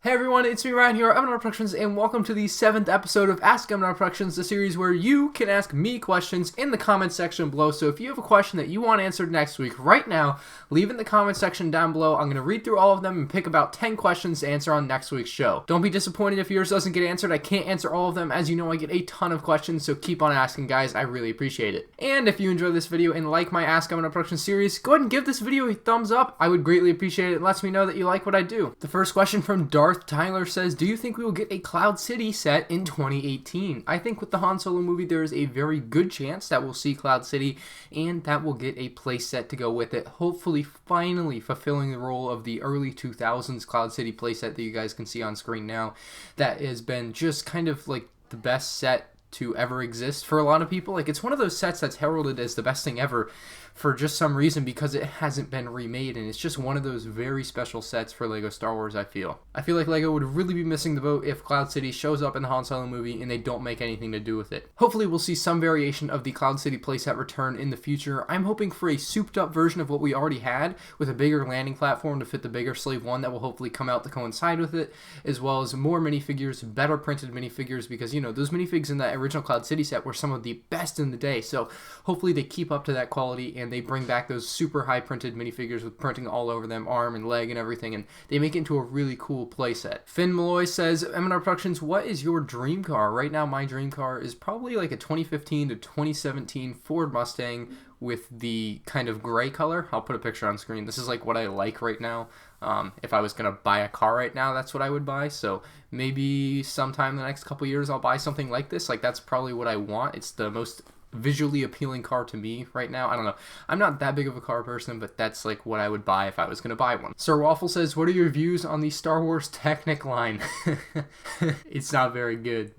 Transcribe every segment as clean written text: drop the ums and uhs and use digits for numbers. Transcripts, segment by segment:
Hey everyone, it's me Ryan here at MandRproductions, and welcome to the 7th episode of ASK MandRproductions, the series where you can ask me questions in the comment section below. So if you have a question that you want answered next week, right now, leave it in the comment section down below. I'm going to read through all of them and pick about 10 questions to answer on next week's show. Don't be disappointed if yours doesn't get answered. I can't answer all of them. As you know, I get a ton of questions, so keep on asking, guys. I really appreciate it. And if you enjoy this video and like my ASK MandRproductions series, go ahead and give this video a thumbs up. I would greatly appreciate it. It lets me know that you like what I do. The first question from Darth Tyler says, do you think we will get a Cloud City set in 2018? I think with the Han Solo movie, there is a very good chance that we'll see Cloud City and that we'll get a playset to go with it. Hopefully, finally fulfilling the role of the early 2000s Cloud City playset that you guys can see on screen now. That has been just kind of like the best set to ever exist for a lot of people. Like, it's one of those sets that's heralded as the best thing ever for just some reason because it hasn't been remade, and it's just one of those very special sets for LEGO Star Wars, I feel like LEGO would really be missing the boat if Cloud City shows up in the Han Solo movie and they don't make anything to do with it. Hopefully we'll see some variation of the Cloud City playset return in the future. I'm hoping for a souped up version of what we already had with a bigger landing platform to fit the bigger Slave 1 that will hopefully come out to coincide with it, as well as more minifigures, better printed minifigures, because, you know, those minifigs in that original Cloud City set were some of the best in the day, so hopefully they keep up to that quality and they bring back those super high printed minifigures with printing all over them, arm and leg and everything, and they make it into a really cool playset. Finn Malloy says, MandRproductions, what is your dream car? Right now my dream car is probably like a 2015 to 2017 Ford Mustang with the kind of gray color. I'll put a picture on screen. This is like what I like right now. If I was going to buy a car right now, that's what I would buy. So maybe sometime in the next couple years I'll buy something like this. Like, that's probably what I want. It's the most visually appealing car to me right now. I don't know. I'm not that big of a car person, but that's like what I would buy if I was going to buy one. Sir Waffle says, what are your views on the Star Wars Technic line? It's not very good.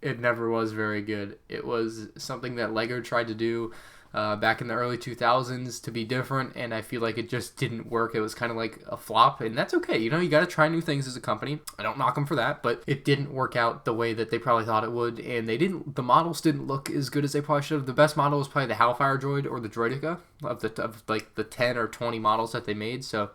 It never was very good. It was something that LEGO tried to do back in the early 2000s to be different, and I feel like it just didn't work. It was kind of like a flop, and that's okay. You know, you got to try new things as a company. I don't knock them for that, but it didn't work out the way that they probably thought it would, and the models didn't look as good as they probably should have. The best model was probably the Hellfire droid or the Droideka of like the 10 or 20 models that they made, so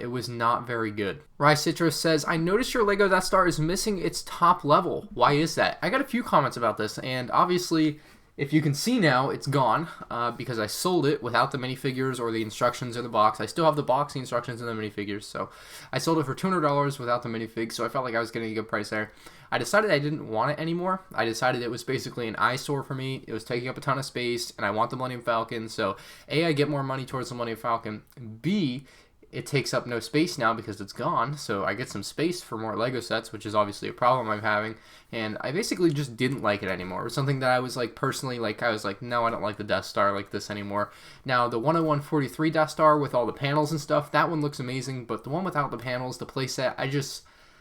it was not very good. Rye Citrus says, I noticed your LEGO Death Star is missing its top level. Why is that? I got a few comments about this, and obviously, if you can see now, it's gone because I sold it without the minifigures or the instructions in the box. I still have the box, the instructions, and the minifigures, so I sold it for $200 without the minifigs, so I felt like I was getting a good price there. I decided I didn't want it anymore. I decided it was basically an eyesore for me. It was taking up a ton of space, and I want the Millennium Falcon, so A, I get more money towards the Millennium Falcon. B, it takes up no space now because it's gone, so I get some space for more LEGO sets, which is obviously a problem I'm having, and I basically just didn't like it anymore. It was something that I was like, personally, like, I was like, no, I don't like the Death Star like this anymore. Now, the 10143 Death Star with all the panels and stuff, that one looks amazing, but the one without the panels, the playset,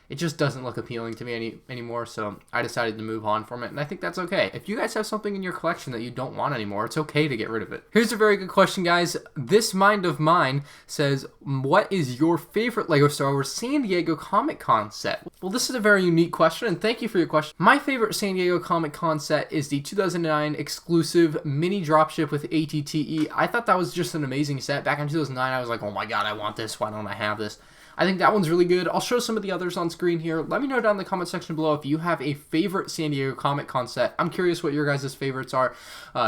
it just doesn't look appealing to me anymore, so I decided to move on from it, and I think that's okay. If you guys have something in your collection that you don't want anymore, it's okay to get rid of it. Here's a very good question, guys. This Mind of Mine says, what is your favorite LEGO Star Wars San Diego Comic-Con set? Well, this is a very unique question, and thank you for your question. My favorite San Diego Comic-Con set is the 2009 exclusive mini dropship with ATTE. I thought that was just an amazing set. Back in 2009, I was like, oh my god, I want this. Why don't I have this? I think that one's really good. I'll show some of the others on screen here. Let me know down in the comment section below if you have a favorite San Diego Comic-Con set. I'm curious what your guys' favorites are.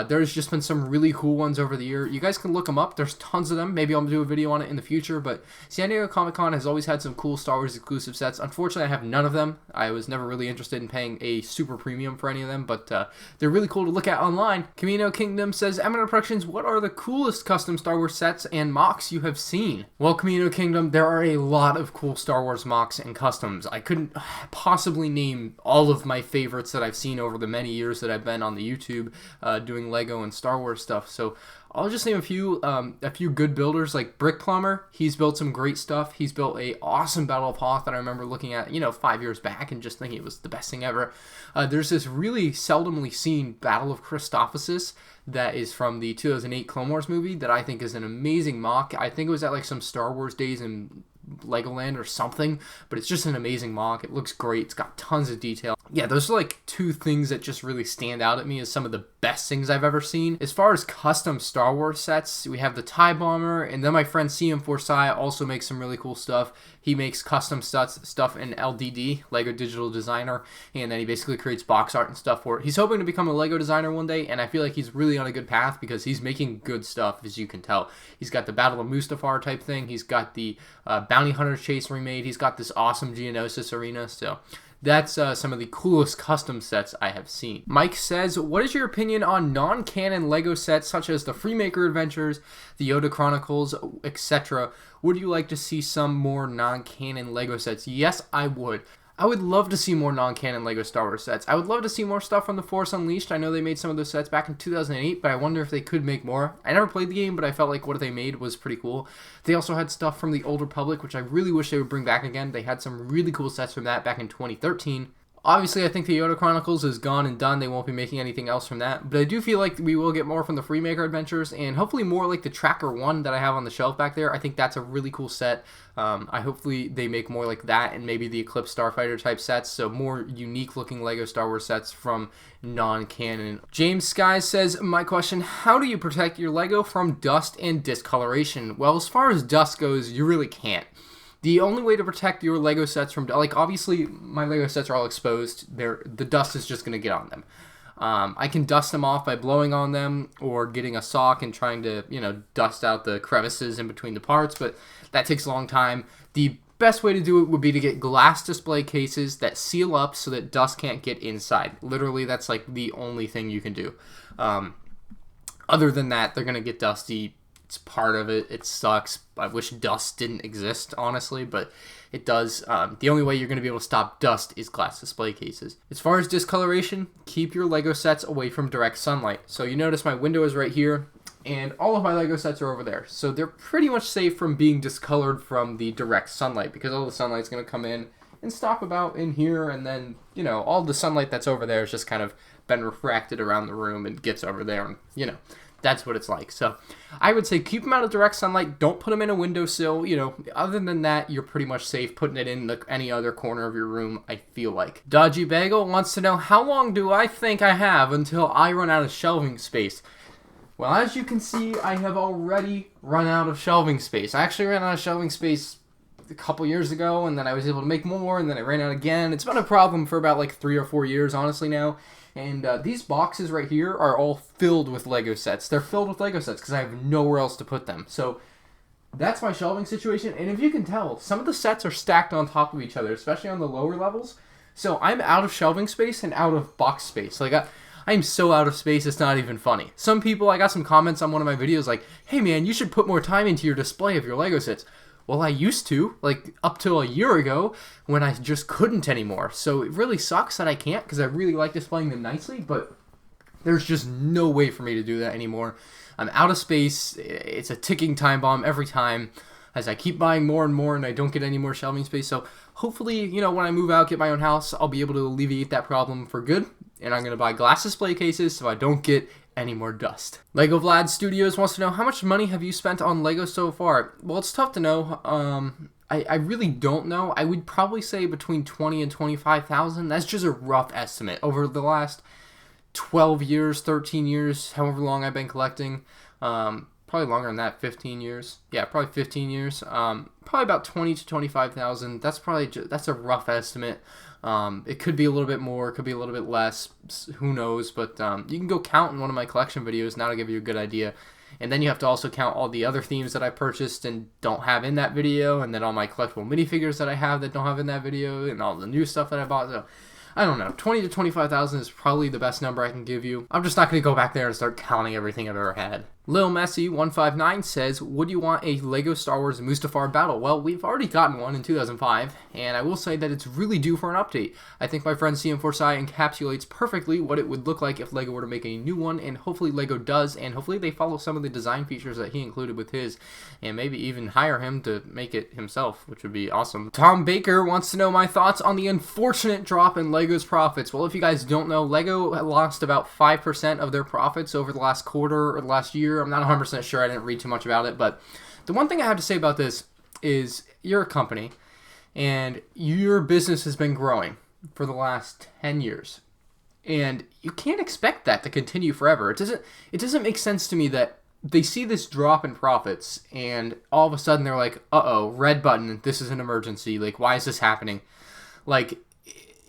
There's just been some really cool ones over the year. You guys can look them up. There's tons of them. Maybe I'll do a video on it in the future, but San Diego Comic-Con has always had some cool Star Wars exclusive sets. Unfortunately, I have none of them. I was never really interested in paying a super premium for any of them, but they're really cool to look at online. Camino Kingdom says, MandRproductions, what are the coolest custom Star Wars sets and mocks you have seen? Well, Camino Kingdom, there are a lot of cool Star Wars mocks and customs. I couldn't possibly name all of my favorites that I've seen over the many years that I've been on the YouTube doing LEGO and Star Wars stuff, so I'll just name a few good builders, like Brick Plumber. He's built some great stuff. He's built a awesome Battle of Hoth that I remember looking at, 5 years back and just thinking it was the best thing ever. There's this really seldomly seen Battle of Christophsis that is from the 2008 Clone Wars movie that I think is an amazing mock. I think it was at like some Star Wars days in Legoland or something, but it's just an amazing mock. It looks great. It's got tons of detail. yeah, those are like two things that just really stand out at me as some of the best things I've ever seen. As far as custom Star Wars sets, we have the TIE Bomber, and then my friend CM4Sci also makes some really cool stuff. He makes custom stuff in LDD, Lego Digital Designer, and then he basically creates box art and stuff for it. He's hoping to become a Lego designer one day, and I feel like he's really on a good path because he's making good stuff, as you can tell. He's got the Battle of Mustafar type thing. He's got the Bounty Hunter Chase remade. He's got this awesome Geonosis arena, so that's some of the coolest custom sets I have seen. Mike says, what is your opinion on non-canon LEGO sets such as the Freemaker Adventures, the Yoda Chronicles, etc.? Would you like to see some more non-canon LEGO sets? Yes, I would. I would love to see more non-canon LEGO Star Wars sets. I would love to see more stuff from The Force Unleashed. I know they made some of those sets back in 2008, but I wonder if they could make more. I never played the game, but I felt like what they made was pretty cool. They also had stuff from the Old Republic, which I really wish they would bring back again. They had some really cool sets from that back in 2013. Obviously, I think the Yoda Chronicles is gone and done. They won't be making anything else from that. But I do feel like we will get more from the Freemaker Adventures, and hopefully more like the Tracker 1 that I have on the shelf back there. I think that's a really cool set. Hopefully they make more like that and maybe the Eclipse Starfighter type sets. So more unique looking LEGO Star Wars sets from non-canon. James Skies says, my question, how do you protect your LEGO from dust and discoloration? Well, as far as dust goes, you really can't. The only way to protect your LEGO sets from, like, obviously my LEGO sets are all exposed. The dust is just going to get on them. I can dust them off by blowing on them or getting a sock and trying to, dust out the crevices in between the parts, but that takes a long time. The best way to do it would be to get glass display cases that seal up so that dust can't get inside. Literally, that's like the only thing you can do. Other than that, they're going to get dusty. It's part of it. It sucks. I wish dust didn't exist, honestly, but it does. The only way you're going to be able to stop dust is glass display cases. As far as discoloration, keep your LEGO sets away from direct sunlight. So you notice my window is right here, and all of my LEGO sets are over there. So they're pretty much safe from being discolored from the direct sunlight because all the sunlight's going to come in and stop about in here, and then, all the sunlight that's over there has just kind of been refracted around the room and gets over there, and, that's what it's like. So I would say keep them out of direct sunlight. Don't put them in a windowsill. Other than that, you're pretty much safe putting it in any other corner of your room, I feel like. Dodgy Bagel wants to know, how long do I think I have until I run out of shelving space? Well, as you can see, I have already run out of shelving space. I actually ran out of shelving space a couple years ago, and then I was able to make more, and then I ran out again. It's been a problem for about like 3 or 4 years, honestly, now. And these boxes right here are all filled with LEGO sets. They're filled with LEGO sets because I have nowhere else to put them. So that's my shelving situation. And if you can tell, some of the sets are stacked on top of each other, especially on the lower levels. So I'm out of shelving space and out of box space. Like, I'm so out of space, it's not even funny. Some people, I got some comments on one of my videos like, hey man, you should put more time into your display of your LEGO sets. Well, I used to, like up till a year ago, when I just couldn't anymore. So it really sucks that I can't, because I really like displaying them nicely, but there's just no way for me to do that anymore. I'm out of space. It's a ticking time bomb every time as I keep buying more and more and I don't get any more shelving space. So hopefully, when I move out, get my own house, I'll be able to alleviate that problem for good. And I'm going to buy glass display cases so I don't get any more dust. Lego Vlad Studios wants to know, how much money have you spent on Lego so far? Well, it's tough to know. I really don't know. I would probably say between 20 and 25,000. That's just a rough estimate over the last 12 years, 13 years, however long I've been collecting. Probably longer than that, 15 years. Yeah, probably 15 years. Probably about 20 to 25,000. That's a rough estimate. It could be a little bit more, it could be a little bit less, who knows, but you can go count in one of my collection videos, and that'll give you a good idea. And then you have to also count all the other themes that I purchased and don't have in that video, and then all my collectible minifigures that I have that don't have in that video, and all the new stuff that I bought. So I don't know, 20 to 25,000 is probably the best number I can give you. I'm just not going to go back there and start counting everything I've ever had. Lil Messi 159 says, would you want a LEGO Star Wars Mustafar battle? Well, we've already gotten one in 2005, and I will say that it's really due for an update. I think my friend CM4Sci encapsulates perfectly what it would look like if LEGO were to make a new one, and hopefully LEGO does, and hopefully they follow some of the design features that he included with his, and maybe even hire him to make it himself, which would be awesome. Tom Baker wants to know my thoughts on the unfortunate drop in LEGO's profits. Well, if you guys don't know, LEGO lost about 5% of their profits over the last quarter or the last year. I'm not 100% sure. I didn't read too much about it, but the one thing I have to say about this is you're a company and your business has been growing. for the last 10 years. And you can't expect that to continue forever. It doesn't make sense to me that they see this drop in profits and all of a sudden they're like, uh-oh, red button, this is an emergency. Like, why is this happening? Like,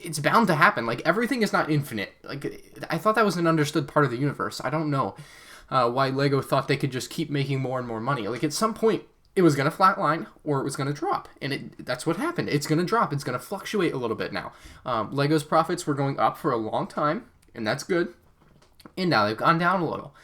it's bound to happen. Like, everything is not infinite. Like, I thought that was an understood part of the universe. I don't know why LEGO thought they could just keep making more and more money. Like, at some point, it was going to flatline or it was going to drop. And that's what happened. It's going to drop. It's going to fluctuate a little bit now. LEGO's profits were going up for a long time, and that's good. And now they've gone down a little.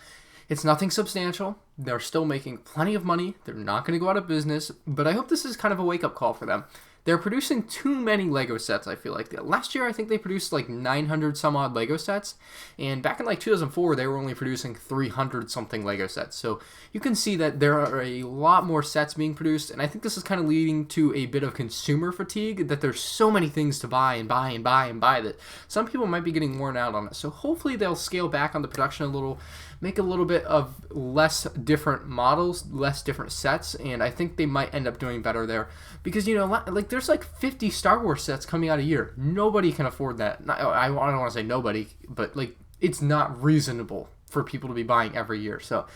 It's nothing substantial. They're still making plenty of money. They're not going to go out of business. But I hope this is kind of a wake-up call for them. They're producing too many LEGO sets, I feel like. Last year, I think they produced like 900 some odd LEGO sets. And back in like 2004, they were only producing 300 something LEGO sets. So you can see that there are a lot more sets being produced. And I think this is kind of leading to a bit of consumer fatigue, that there's so many things to buy and buy and buy and buy that some people might be getting worn out on it. So hopefully they'll scale back on the production a little, make a little bit of less different models, less different sets, and I think they might end up doing better there. Because, you know, like, there's like 50 Star Wars sets coming out a year. Nobody can afford that. I don't want to say nobody, but like, it's not reasonable for people to be buying every year. So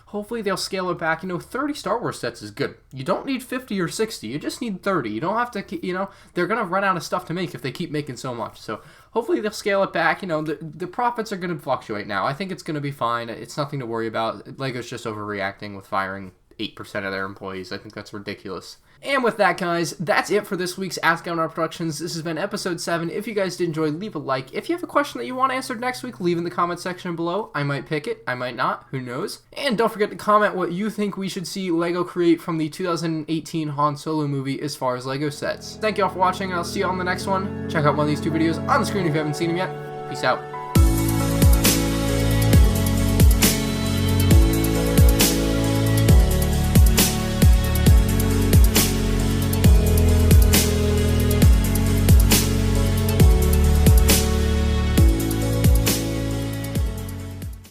hopefully they'll scale it back. You know, 30 Star Wars sets is good. You don't need 50 or 60. You just need 30. You don't have to, you know, they're going to run out of stuff to make if they keep making so much. So hopefully they'll scale it back. You know, the profits are going to fluctuate now. I think it's going to be fine. It's nothing to worry about. LEGO's just overreacting with firing 8% of their employees. I think that's ridiculous. And with that, guys, that's it for this week's ASK MandRproductions. This has been episode 7. If you guys did enjoy, leave a like. If you have a question that you want answered next week, leave in the comment section below. I might pick it. I might not. Who knows? And don't forget to comment what you think we should see LEGO create from the 2018 Han Solo movie as far as LEGO sets. Thank you all for watching, and I'll see you on the next one. Check out one of these 2 videos on the screen if you haven't seen them yet. Peace out.